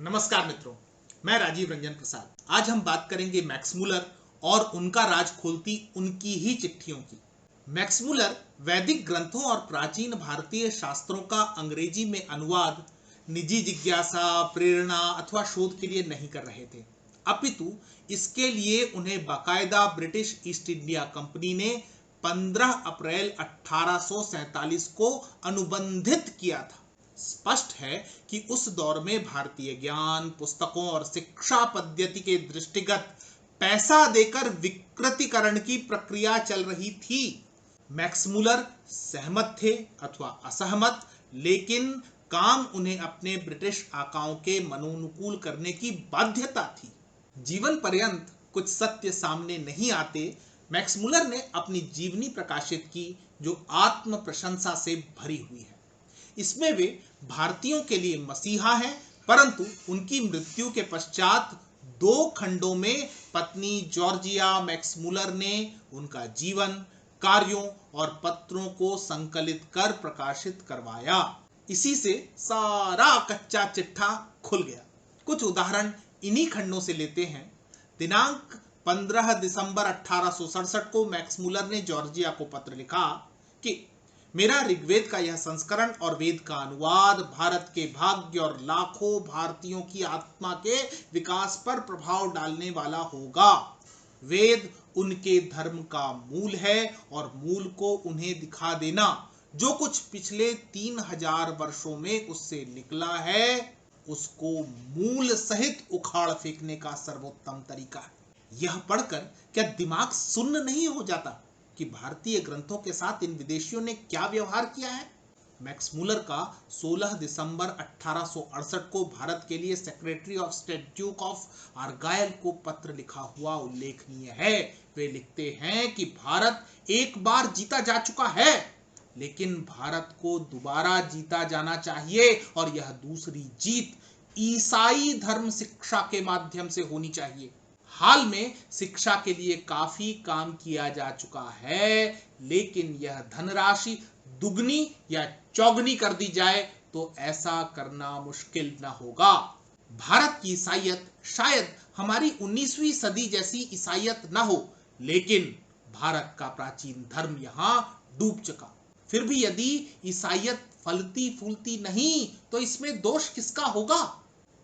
नमस्कार मित्रों, मैं राजीव रंजन प्रसाद। आज हम बात करेंगे मैक्स मुलर और उनका राज खोलती उनकी ही चिट्ठियों की। मैक्स मुलर वैदिक ग्रंथों और प्राचीन भारतीय शास्त्रों का अंग्रेजी में अनुवाद निजी जिज्ञासा, प्रेरणा अथवा शोध के लिए नहीं कर रहे थे, अपितु इसके लिए उन्हें बाकायदा ब्रिटिश ईस्ट इंडिया कंपनी ने 15 अप्रैल 1847 को अनुबंधित किया था। स्पष्ट है कि उस दौर में भारतीय ज्ञान, पुस्तकों और शिक्षा पद्धति के दृष्टिगत पैसा देकर विकृतीकरण की प्रक्रिया चल रही थी। मैक्स मुलर सहमत थे अथवा असहमत, लेकिन काम उन्हें अपने ब्रिटिश आकाओं के मनोनुकूल करने की बाध्यता थी। जीवन पर्यंत कुछ सत्य सामने नहीं आते, मैक्स मुलर ने अपनी जीवनी प्रकाशित की जो आत्म प्रशंसा से भरी हुई है। इसमें वे भारतीयों के लिए मसीहा हैं, परंतु उनकी मृत्यु के पश्चात 2 खंडों में पत्नी जॉर्जिया मैक्स मुलर ने उनका जीवन, कार्यों और पत्रों को संकलित कर प्रकाशित करवाया। इसी से सारा कच्चा चिट्ठा खुल गया। कुछ उदाहरण इन्हीं खंडों से लेते हैं। दिनांक 15 दिसंबर 1867 को मैक्स मुलर ने जॉर्जिया को पत्र लिखा कि मेरा ऋग्वेद का यह संस्करण और वेद का अनुवाद भारत के भाग्य और लाखों भारतीयों की आत्मा के विकास पर प्रभाव डालने वाला होगा। वेद उनके धर्म का मूल है और मूल को उन्हें दिखा देना जो कुछ पिछले 3000 वर्षों में उससे निकला है, उसको मूल सहित उखाड़ फेंकने का सर्वोत्तम तरीका है। यह पढ़कर क्या दिमाग सुन्न नहीं हो जाता कि भारतीय ग्रंथों के साथ इन विदेशियों ने क्या व्यवहार किया है। मैक्स मुलर का 16 दिसंबर 1868 को भारत के लिए secretary of state Duke of Argyll को पत्र लिखा हुआ उल्लेखनीय है। वे लिखते हैं कि भारत एक बार जीता जा चुका है, लेकिन भारत को दोबारा जीता जाना चाहिए और यह दूसरी जीत ईसाई धर्म शिक्षा के माध्यम से होनी चाहिए। हाल में शिक्षा के लिए काफी काम किया जा चुका है, लेकिन यह धनराशि दुगनी या चौगनी कर दी जाए तो ऐसा करना मुश्किल न होगा। भारत की ईसाइयत शायद हमारी 19वीं सदी जैसी ईसाइयत न हो, लेकिन भारत का प्राचीन धर्म यहां डूब चुका। फिर भी यदि ईसाइयत फलती फूलती नहीं तो इसमें दोष किसका होगा।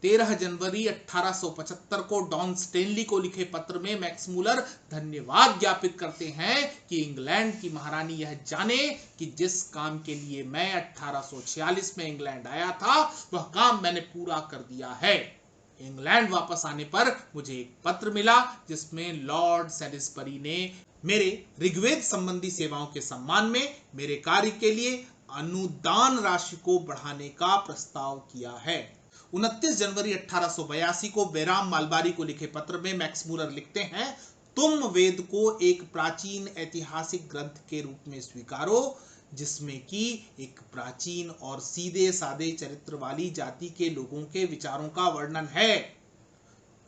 13 जनवरी 1875 को डॉन स्टेनली को लिखे पत्र में मैक्स मुलर धन्यवाद ज्ञापित करते हैं कि इंग्लैंड की महारानी यह जाने कि जिस काम के लिए मैं 1846 में इंग्लैंड आया था वह काम मैंने पूरा कर दिया है। इंग्लैंड वापस आने पर मुझे एक पत्र मिला जिसमें लॉर्ड सैलिसबरी ने मेरे ऋग्वेद संबंधी सेवाओं के सम्मान में मेरे कार्य के लिए अनुदान राशि को बढ़ाने का प्रस्ताव किया है। 29 जनवरी 1882 को बेराम मालबारी को लिखे पत्र में मैक्स मुलर लिखते हैं, तुम वेद को एक प्राचीन ऐतिहासिक ग्रंथ के रूप में स्वीकारो जिसमें कि एक प्राचीन और सीधे साधे चरित्र वाली जाति के लोगों के विचारों का वर्णन है।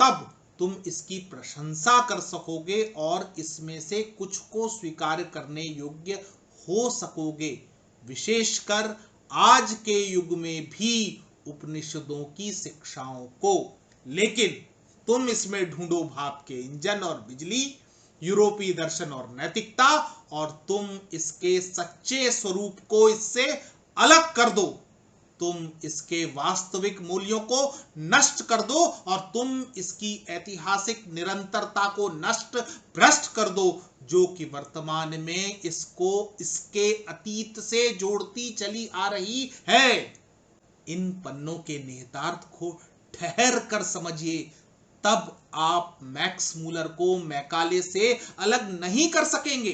तब तुम इसकी प्रशंसा कर सकोगे और इसमें से कुछ को स्वीकार करने योग्य हो सकोगे, विशेषकर आज के युग में भी उपनिषदों की शिक्षाओं को। लेकिन तुम इसमें ढूंढो भाप के इंजन और बिजली, यूरोपीय दर्शन और नैतिकता, और तुम इसके सच्चे स्वरूप को इससे अलग कर दो। तुम इसके वास्तविक मूल्यों को नष्ट कर दो और तुम इसकी ऐतिहासिक निरंतरता को नष्ट भ्रष्ट कर दो जो कि वर्तमान में इसको इसके अतीत से जोड़ती चली आ रही है। इन पन्नों के निहितार्थ को ठहर कर समझिए, तब आप मैक्स मुलर को मैकाले से अलग नहीं कर सकेंगे।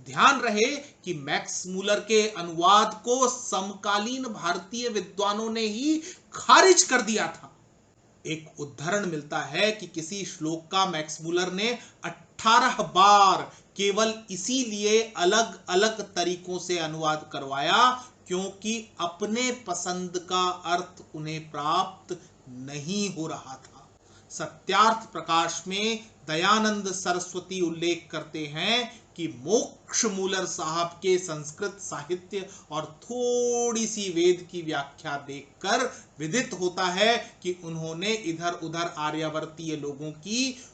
ध्यान रहे कि मैक्स मुलर के अनुवाद को समकालीन भारतीय विद्वानों ने ही खारिज कर दिया था। एक उदाहरण मिलता है कि किसी श्लोक का मैक्स मुलर ने 18 बार केवल इसीलिए अलग अलग तरीकों से अनुवाद करवाया क्योंकि अपने पसंद का अर्थ उन्हें प्राप्त नहीं हो रहा था। सत्यार्थ प्रकाश में दयानंद सरस्वती उल्लेख करते हैं कि मोक्षमूलर साहब के संस्कृत साहित्य और थोड़ी सी वेद की व्याख्या देखकर विदित होता है कि उन्होंने इधर उधर आर्यावर्तीय लोगों की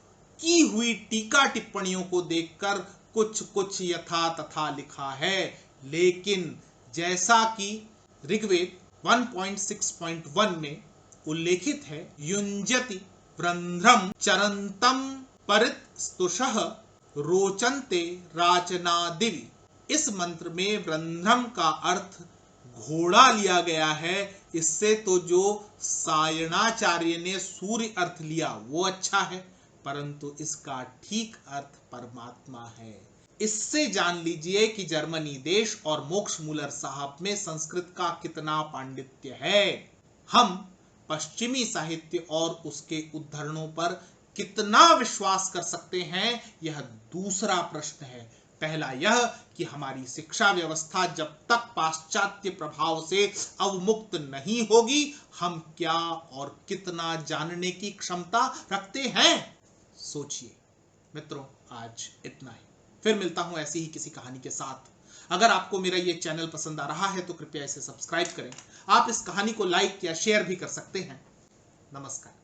हुई टीका टिप्पणियों को देखकर कुछ कुछ यथा तथा लिखा है। लेकिन जैसा कि ऋग्वेद 1.6.1 में उल्लेखित है, युञ्जति वृंध्रम चरंतम परितस्तुषः रोचन्ते राचनादिवि। इस मंत्र में वृंध्रम का अर्थ घोड़ा लिया गया है। इससे तो जो सायणाचार्य ने सूर्य अर्थ लिया वो अच्छा है, परंतु इसका ठीक अर्थ परमात्मा है। इससे जान लीजिए कि जर्मनी देश और मोक्षमूलर साहब में संस्कृत का कितना पांडित्य है। हम पश्चिमी साहित्य और उसके उद्धरणों पर कितना विश्वास कर सकते हैं, यह दूसरा प्रश्न है। पहला यह कि हमारी शिक्षा व्यवस्था जब तक पाश्चात्य प्रभाव से अवमुक्त नहीं होगी, हम क्या और कितना जानने की क्षमता रखते हैं, सोचिए। मित्रों, आज इतना ही। फिर मिलता हूं ऐसी ही किसी कहानी के साथ। अगर आपको मेरा ये चैनल पसंद आ रहा है तो कृपया इसे सब्सक्राइब करें। आप इस कहानी को लाइक या शेयर भी कर सकते हैं। नमस्कार।